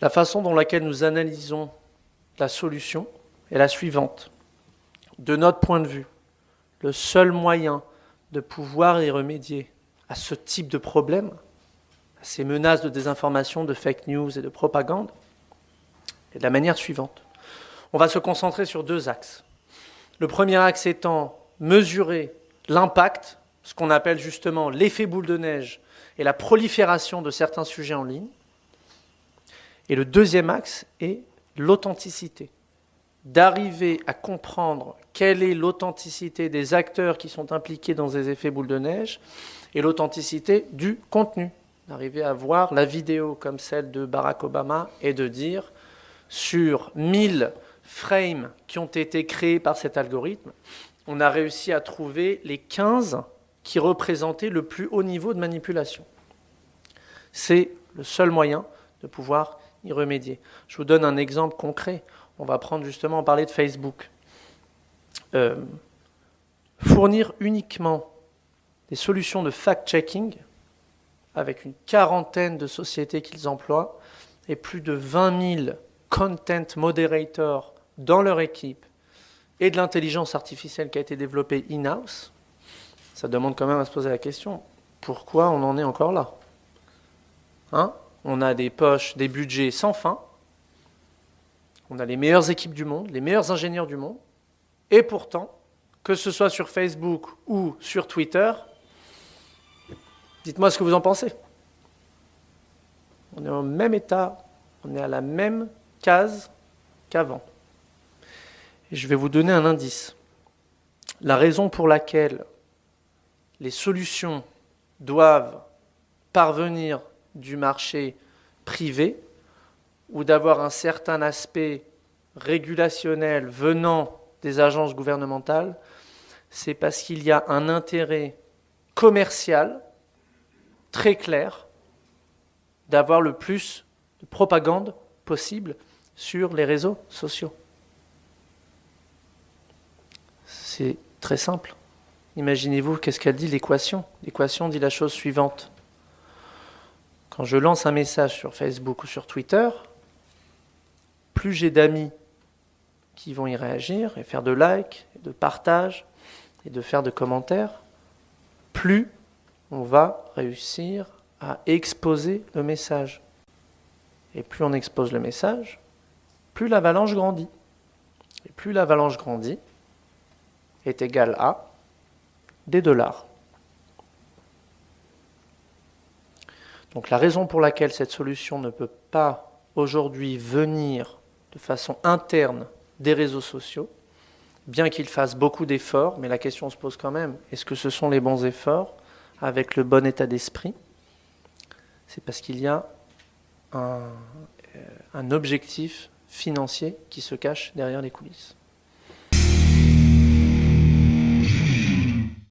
La façon dont laquelle nous analysons la solution est la suivante. De notre point de vue, le seul moyen de pouvoir y remédier à ce type de problème, à ces menaces de désinformation, de fake news et de propagande, est de la manière suivante. On va se concentrer sur deux axes. Le premier axe étant mesurer l'impact, ce qu'on appelle justement l'effet boule de neige et la prolifération de certains sujets en ligne. Et le deuxième axe est l'authenticité. D'arriver à comprendre quelle est l'authenticité des acteurs qui sont impliqués dans ces effets boule de neige et l'authenticité du contenu. D'arriver à voir la vidéo comme celle de Barack Obama et de dire sur 1000 frames qui ont été créés par cet algorithme, on a réussi à trouver les 15 qui représentaient le plus haut niveau de manipulation. C'est le seul moyen de pouvoir y remédier. Je vous donne un exemple concret. On va prendre justement, parler de Facebook. Fournir uniquement des solutions de fact-checking avec une quarantaine de sociétés qu'ils emploient et plus de 20 000 content moderators dans leur équipe et de l'intelligence artificielle qui a été développée in-house, ça demande quand même à se poser la question, pourquoi on en est encore là ? On a des poches, des budgets sans fin, on a les meilleures équipes du monde, les meilleurs ingénieurs du monde, et pourtant, que ce soit sur Facebook ou sur Twitter, dites-moi ce que vous en pensez. On est au même état, on est à la même case qu'avant. Et je vais vous donner un indice. La raison pour laquelle les solutions doivent parvenir du marché privé ou d'avoir un certain aspect régulationnel venant des agences gouvernementales, c'est parce qu'il y a un intérêt commercial très clair d'avoir le plus de propagande possible sur les réseaux sociaux. C'est très simple. Imaginez-vous, qu'est-ce qu'elle dit l'équation ? L'équation dit la chose suivante. Quand je lance un message sur Facebook ou sur Twitter, plus j'ai d'amis qui vont y réagir et faire de likes, de partages et de faire de commentaires, plus on va réussir à exposer le message. Et plus on expose le message, plus l'avalanche grandit. Et plus l'avalanche grandit, est égal à des dollars. Donc la raison pour laquelle cette solution ne peut pas aujourd'hui venir de façon interne des réseaux sociaux, bien qu'ils fassent beaucoup d'efforts, mais la question se pose quand même, est-ce que ce sont les bons efforts avec le bon état d'esprit ? C'est parce qu'il y a un objectif financier qui se cache derrière les coulisses.